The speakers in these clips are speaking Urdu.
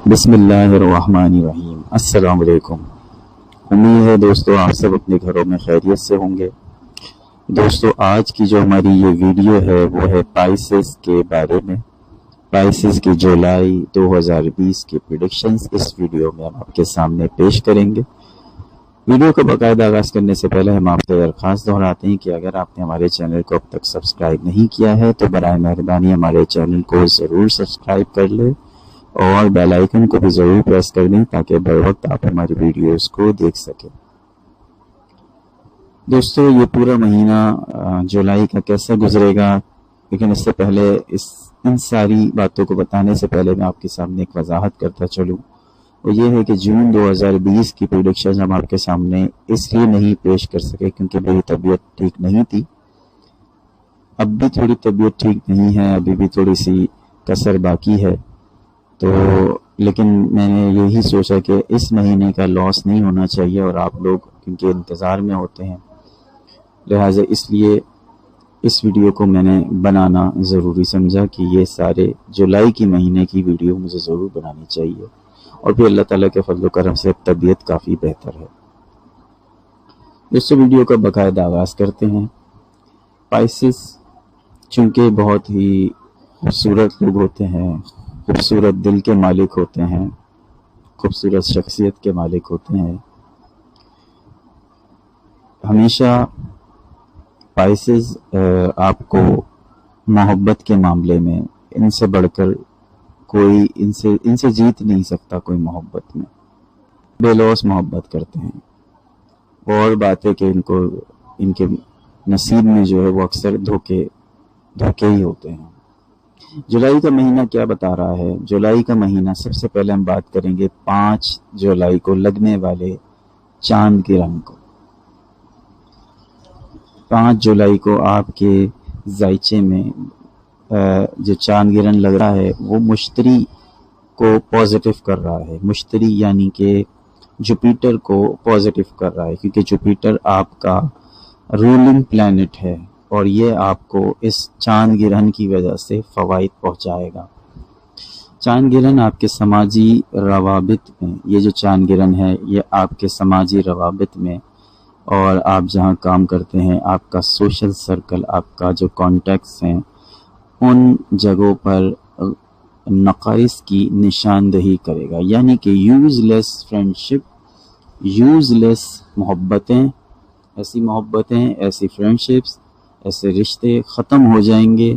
بسم اللہ الرحمن الرحیم۔ السلام علیکم۔ امید ہے دوستو آپ سب اپنے گھروں میں خیریت سے ہوں گے۔ دوستو آج کی جو ہماری یہ ویڈیو ہے وہ ہے پائسز کے بارے میں، پائسز کی جولائی 2020 کی پریڈکشنز اس ویڈیو میں ہم آپ کے سامنے پیش کریں گے۔ ویڈیو کا باقاعدہ آغاز کرنے سے پہلے ہم آپ سے درخواست دہراتے ہیں کہ اگر آپ نے ہمارے چینل کو اب تک سبسکرائب نہیں کیا ہے تو برائے مہربانی ہمارے چینل کو ضرور سبسکرائب کر لیں اور بیل آئیکن کو بھی ضرور پریس کر دیں تاکہ بر وقت آپ ہماری ویڈیوز کو دیکھ سکیں۔ دوستو یہ پورا مہینہ جولائی کا کیسا گزرے گا، لیکن اس سے پہلے ان ساری باتوں کو بتانے سے پہلے میں آپ کے سامنے ایک وضاحت کرتا چلوں، وہ یہ ہے کہ جون 2020 کی پریڈکشن ہم آپ کے سامنے اس لیے نہیں پیش کر سکے کیونکہ میری طبیعت ٹھیک نہیں تھی۔ اب بھی تھوڑی طبیعت ٹھیک نہیں ہے، ابھی بھی تھوڑی سی کسر باقی ہے، تو لیکن میں نے یہی سوچا کہ اس مہینے کا لاس نہیں ہونا چاہیے اور آپ لوگ کیونکہ انتظار میں ہوتے ہیں، لہٰذا اس لیے اس ویڈیو کو میں نے بنانا ضروری سمجھا کہ یہ سارے جولائی کی مہینے کی ویڈیو مجھے ضرور بنانی چاہیے، اور پھر اللہ تعالیٰ کے فضل و کرم سے طبیعت کافی بہتر ہے۔ اس ویڈیو کا باقاعدہ آغاز کرتے ہیں۔ پائسز چونکہ بہت ہی خوبصورت لوگ ہوتے ہیں، خوبصورت دل کے مالک ہوتے ہیں، خوبصورت شخصیت کے مالک ہوتے ہیں، ہمیشہ پائسز آپ کو محبت کے معاملے میں ان سے بڑھ کر کوئی ان سے جیت نہیں سکتا، کوئی محبت میں بے لوث محبت کرتے ہیں، اور بات ہے کہ ان کے نصیب میں جو ہے وہ اکثر دھوکے ہی ہوتے ہیں۔ جولائی کا مہینہ کیا بتا رہا ہے؟ جولائی کا مہینہ سب سے پہلے ہم بات کریں گے 5 جولائی کو لگنے والے چاند گرہن کو۔ 5 جولائی کو آپ کے ذائچے میں جو چاند گرہن لگ رہا ہے وہ مشتری کو پازیٹیو کر رہا ہے۔ مشتری یعنی کہ جوپیٹر کو پازیٹیو کر رہا ہے، کیونکہ جوپیٹر آپ کا رولنگ پلینٹ ہے اور یہ آپ کو اس چاند گرہن کی وجہ سے فوائد پہنچائے گا۔ چاند گرہن آپ کے سماجی روابط میں، یہ جو چاند گرہن ہے یہ آپ کے سماجی روابط میں اور آپ جہاں کام کرتے ہیں، آپ کا سوشل سرکل، آپ کا جو کانٹیکٹس ہیں، ان جگہوں پر نقائص کی نشاندہی کرے گا، یعنی کہ یوز لیس فرینڈشپ، یوز لیس محبتیں، ایسی فرینڈشپس، ایسے رشتے ختم ہو جائیں گے،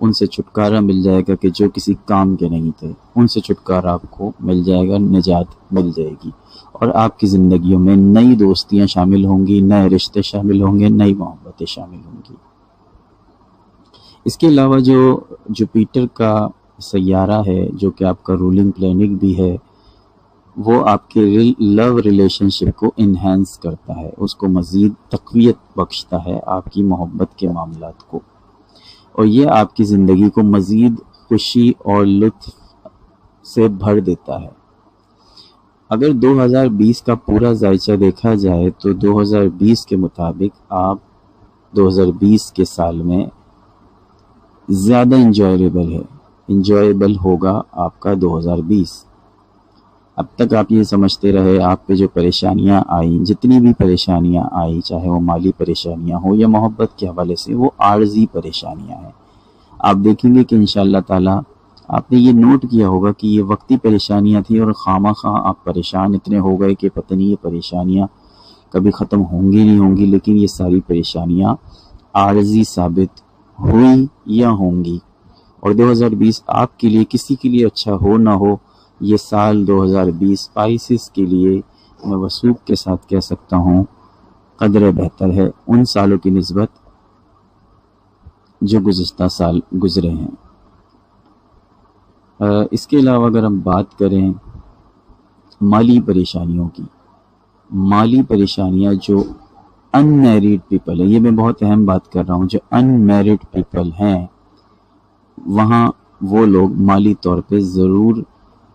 ان سے چھٹکارا مل جائے گا کہ جو کسی کام کے نہیں تھے، ان سے چھٹکارا آپ کو مل جائے گا، نجات مل جائے گی، اور آپ کی زندگیوں میں نئی دوستیاں شامل ہوں گی، نئے رشتے شامل ہوں گے، نئی محبتیں شامل ہوں گی۔ اس کے علاوہ جو جوپیٹر کا سیارہ ہے جو کہ آپ کا رولنگ پلینٹ بھی ہے، وہ آپ کے لو ریلیشن شپ کو انہینس کرتا ہے، اس کو مزید تقویت بخشتا ہے، آپ کی محبت کے معاملات کو، اور یہ آپ کی زندگی کو مزید خوشی اور لطف سے بھر دیتا ہے۔ اگر 2020 کا پورا ذائچہ دیکھا جائے تو 2020 کے مطابق آپ 2020 کے سال میں زیادہ انجوائیبل ہوگا آپ کا 2020۔ اب تک آپ یہ سمجھتے رہے آپ پہ جو پریشانیاں آئیں، جتنی بھی پریشانیاں آئیں، چاہے وہ مالی پریشانیاں ہوں یا محبت کے حوالے سے، وہ عارضی پریشانیاں ہیں۔ آپ دیکھیں گے کہ انشاءاللہ تعالیٰ آپ نے یہ نوٹ کیا ہوگا کہ یہ وقتی پریشانیاں تھیں اور خواہ آپ پریشان اتنے ہو گئے کہ پتہ نہیں یہ پریشانیاں کبھی ختم ہوں گی نہیں ہوں گی، لیکن یہ ساری پریشانیاں عارضی ثابت ہوئی یا ہوں گی، اور 2020 آپ کے لیے کسی کے لیے اچھا ہو نہ ہو، یہ سال 2020 پائسز کے لیے میں وثوق کے ساتھ کہہ سکتا ہوں قدر بہتر ہے ان سالوں کی نسبت جو گزشتہ سال گزرے ہیں۔ اس کے علاوہ اگر ہم بات کریں مالی پریشانیوں کی، مالی پریشانیاں جو ان میریڈ پیپل ہیں، یہ میں بہت اہم بات کر رہا ہوں، جو ان میریڈ پیپل ہیں وہاں وہ لوگ مالی طور پہ ضرور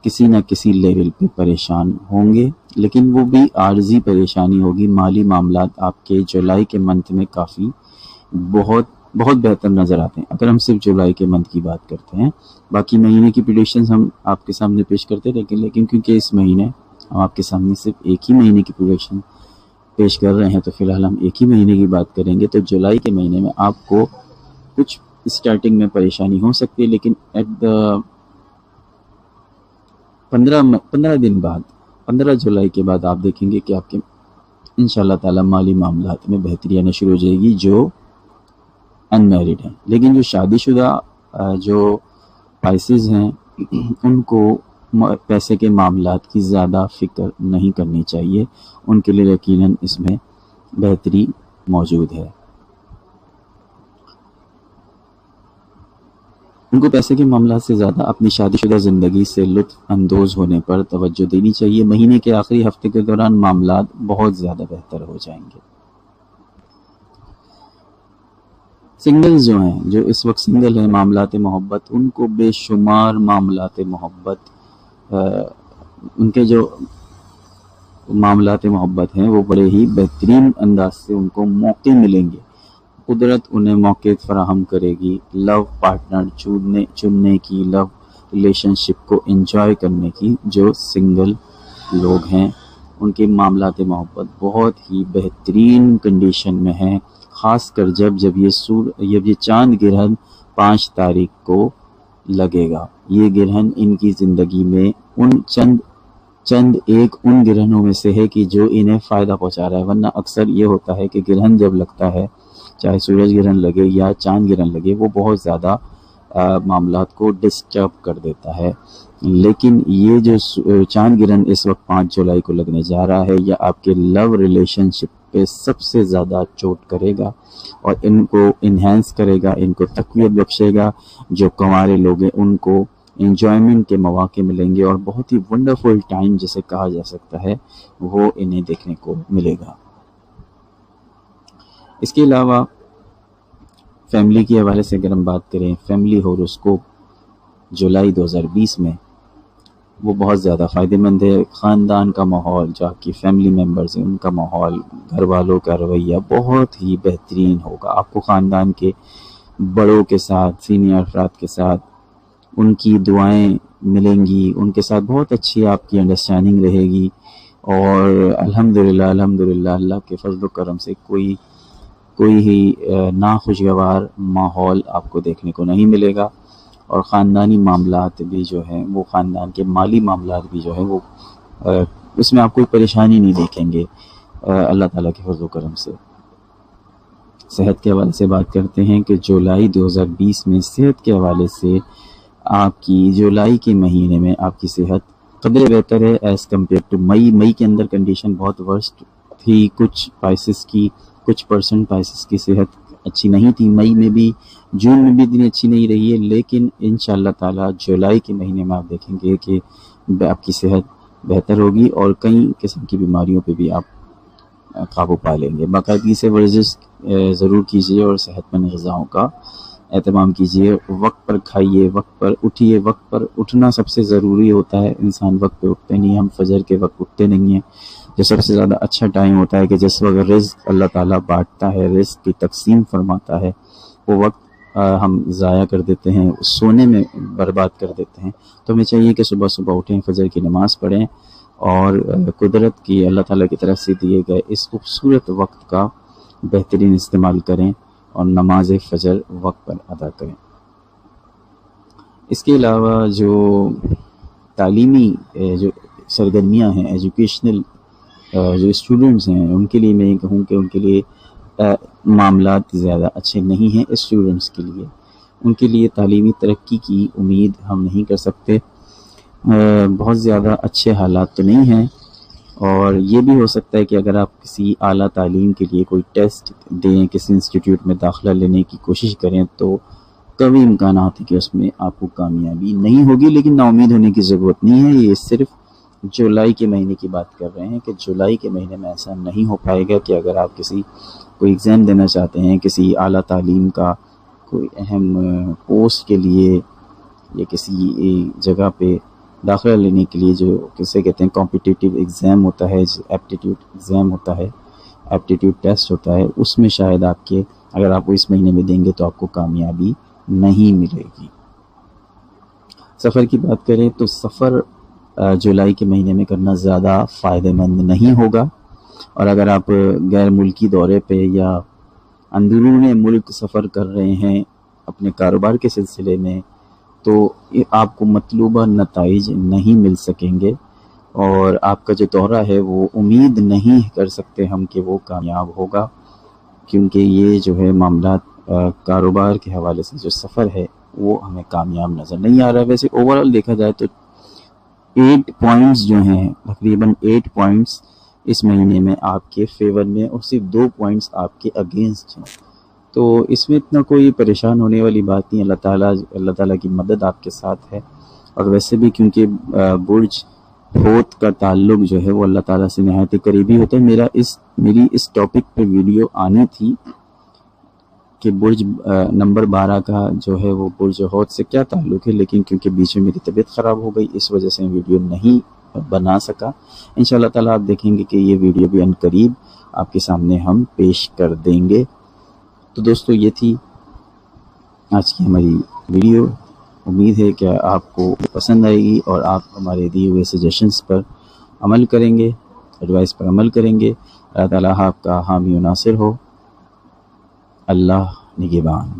کسی نہ کسی لیول پہ پریشان ہوں گے، لیکن وہ بھی عارضی پریشانی ہوگی۔ مالی معاملات آپ کے جولائی کے منتھ میں کافی بہت بہت بہتر نظر آتے ہیں اگر ہم صرف جولائی کے منتھ کی بات کرتے ہیں. باقی مہینے کی پریڈکشنز ہم آپ کے سامنے پیش کرتے لیکن کیونکہ اس مہینے ہم آپ کے سامنے صرف ایک ہی مہینے کی پریڈکشن پیش کر رہے ہیں تو فی الحال ہم ایک ہی مہینے کی بات کریں گے. تو جولائی کے مہینے میں آپ کو کچھ اسٹارٹنگ میں پریشانی ہو سکتی ہے، لیکن ایٹ دا 15 دن بعد 15 جولائی کے بعد آپ دیکھیں گے کہ آپ کے انشاءاللہ تعالی مالی معاملات میں بہتری آنا شروع ہو جائے گی جو ان میرڈ ہیں. لیکن جو شادی شدہ جو پائسز ہیں ان کو پیسے کے معاملات کی زیادہ فکر نہیں کرنی چاہیے، ان کے لیے یقیناً اس میں بہتری موجود ہے. ان کو پیسے کے معاملات سے زیادہ اپنی شادی شدہ زندگی سے لطف اندوز ہونے پر توجہ دینی چاہیے. مہینے کے آخری ہفتے کے دوران معاملات بہت زیادہ بہتر ہو جائیں گے. سنگل جو ہیں، جو اس وقت سنگل ہیں، معاملات محبت ان کو بے شمار معاملات محبت ان کے جو معاملات محبت ہیں وہ بڑے ہی بہترین انداز سے ان کو موقع ملیں گے. قدرت انہیں موقع فراہم کرے گی لو پارٹنر چننے کی، لو ریلیشن شپ کو انجوائے کرنے کی. جو سنگل لوگ ہیں ان کے معاملات محبت بہت ہی بہترین کنڈیشن میں ہیں، خاص کر جب یہ چاند گرہن 5 تاریخ کو لگے گا. یہ گرہن ان کی زندگی میں چند ایک ان گرہنوں میں سے ہے کہ جو انہیں فائدہ پہنچا رہا ہے. ورنہ اکثر یہ ہوتا ہے کہ گرہن جب لگتا ہے، چاہے سورج گرہن لگے یا چاند گرہن لگے، وہ بہت زیادہ معاملات کو ڈسٹرب کر دیتا ہے. لیکن یہ جو چاند گرہن اس وقت 5 جولائی کو لگنے جا رہا ہے، یہ آپ کے لو ریلیشن شپ پہ سب سے زیادہ چوٹ کرے گا اور ان کو انہینس کرے گا، ان کو تقویت بخشے گا. جو کنوارے لوگ ہیں ان کو انجوائمنٹ کے مواقع ملیں گے اور بہت ہی ونڈرفل ٹائم جسے کہا جا سکتا ہے وہ انہیں دیکھنے کو ملے گا. اس کے علاوہ فیملی کے حوالے سے اگر ہم بات کریں، فیملی ہوروسکوپ جولائی 2020 میں وہ بہت زیادہ فائدہ مند ہے. خاندان کا ماحول، جو آپ کی فیملی ممبرز ہیں ان کا ماحول، گھر والوں کا رویہ بہت ہی بہترین ہوگا. آپ کو خاندان کے بڑوں کے ساتھ، سینئر افراد کے ساتھ ان کی دعائیں ملیں گی، ان کے ساتھ بہت اچھی آپ کی انڈرسٹینڈنگ رہے گی. اور الحمدللہ اللہ کے فضل و کرم سے کوئی ہی ناخوشگوار ماحول آپ کو دیکھنے کو نہیں ملے گا. اور خاندانی معاملات بھی جو ہیں، وہ خاندان کے مالی معاملات بھی جو ہیں وہ اس میں آپ کوئی پریشانی نہیں دیکھیں گے اللہ تعالیٰ کے فضل و کرم سے. صحت کے حوالے سے بات کرتے ہیں کہ جولائی 2020 میں صحت کے حوالے سے آپ کی جولائی کے مہینے میں آپ کی صحت قدرے بہتر ہے ایز کمپیئر ٹو مئی کے اندر کنڈیشن بہت ورسٹ تھی. کچھ پرسنٹ پائسس کی صحت اچھی نہیں تھی مئی میں بھی، جون میں بھی اتنی اچھی نہیں رہی ہے. لیکن انشاءاللہ تعالی جولائی کے مہینے میں آپ دیکھیں گے کہ آپ کی صحت بہتر ہوگی اور کئی قسم کی بیماریوں پہ بھی آپ قابو پا لیں گے. باقاعدگی سے ورزش ضرور کیجیے اور صحت مند غذاؤں کا اہتمام کیجیے. وقت پر کھائیے، وقت پر اٹھیے. وقت پر اٹھنا سب سے ضروری ہوتا ہے. انسان وقت پہ اٹھتے نہیں، ہم فجر کے وقت اٹھتے نہیں ہیں، جو سب سے زیادہ اچھا ٹائم ہوتا ہے کہ جس وقت رزق اللہ تعالیٰ بانٹتا ہے، رزق کی تقسیم فرماتا ہے، وہ وقت ہم ضائع کر دیتے ہیں، سونے میں برباد کر دیتے ہیں. تو ہمیں چاہیے کہ صبح اٹھیں، فجر کی نماز پڑھیں اور قدرت کی اللہ تعالیٰ کی طرف سے دیے گئے اس خوبصورت وقت کا بہترین استعمال کریں اور نماز فجر وقت پر ادا کریں. اس کے علاوہ جو تعلیمی جو سرگرمیاں ہیں، ایجوکیشنل جو اسٹوڈنٹس ہیں، ان کے لیے میں یہ کہوں کہ ان کے لیے معاملات زیادہ اچھے نہیں ہیں. اسٹوڈنٹس کے لیے، ان کے لیے تعلیمی ترقی کی امید ہم نہیں کر سکتے. بہت زیادہ اچھے حالات تو نہیں ہیں. اور یہ بھی ہو سکتا ہے کہ اگر آپ کسی اعلیٰ تعلیم کے لیے کوئی ٹیسٹ دیں، کسی انسٹیٹیوٹ میں داخلہ لینے کی کوشش کریں تو کبھی امکانات ہے کہ اس میں آپ کو کامیابی نہیں ہوگی. لیکن نا امید ہونے کی ضرورت نہیں ہے. یہ صرف جولائی کے مہینے کی بات کر رہے ہیں کہ جولائی کے مہینے میں ایسا نہیں ہو پائے گا کہ اگر آپ کوئی ایگزام دینا چاہتے ہیں، کسی اعلیٰ تعلیم کا کوئی اہم پوسٹ کے لیے یا کسی جگہ پہ داخلہ لینے کے لیے، جو کسے کہتے ہیں کمپٹیٹیو ایگزام ہوتا ہے، ایپٹیٹیوڈ ایگزام ہوتا ہے، ایپٹیٹیوڈ ٹیسٹ ہوتا ہے، اس میں شاید آپ کے اگر آپ وہ اس مہینے میں دیں گے تو آپ کو کامیابی نہیں ملے گی۔ سفر کی بات کریں تو سفر جولائی کے مہینے میں کرنا زیادہ فائدہ مند نہیں ہوگا، اور اگر آپ غیر ملکی دورے پہ یا اندرون ملک سفر کر رہے ہیں اپنے کاروبار کے سلسلے میں تو آپ کو مطلوبہ نتائج نہیں مل سکیں گے، اور آپ کا جو دورہ ہے وہ امید نہیں کر سکتے ہم کہ وہ کامیاب ہوگا، کیونکہ یہ جو ہے معاملات کاروبار کے حوالے سے جو سفر ہے وہ ہمیں کامیاب نظر نہیں آ رہا ہے۔ ویسے اوورال دیکھا جائے تو 8 پوائنٹس جو ہیں، تقریباً 8 پوائنٹس اس مہینے میں آپ کے فیور میں، اور صرف 2 پوائنٹس آپ کے اگینسٹ ہیں، تو اس میں اتنا کوئی پریشان ہونے والی بات نہیں۔ اللہ تعالیٰ کی مدد آپ کے ساتھ ہے، اور ویسے بھی کیونکہ برج حوت کا تعلق جو ہے وہ اللہ تعالیٰ سے نہایت قریبی ہوتا ہے۔ میری اس ٹاپک پہ ویڈیو آنی تھی کہ برج نمبر 12 کا جو ہے وہ برج حوت سے کیا تعلق ہے، لیکن کیونکہ بیچ میں میری طبیعت خراب ہو گئی اس وجہ سے میں ویڈیو نہیں بنا سکا۔ انشاءاللہ تعالیٰ آپ دیکھیں گے کہ یہ ویڈیو بھی عنقریب آپ کے سامنے ہم پیش کر دیں گے۔ تو دوستو یہ تھی آج کی ہماری ویڈیو، امید ہے کہ آپ کو پسند آئے گی اور آپ ہمارے دیے ہوئے سجیشنز پر عمل کریں گے، ایڈوائس پر عمل کریں گے۔ اللہ تعالیٰ آپ کا حامی و ناصر ہو۔ اللہ نگہبان۔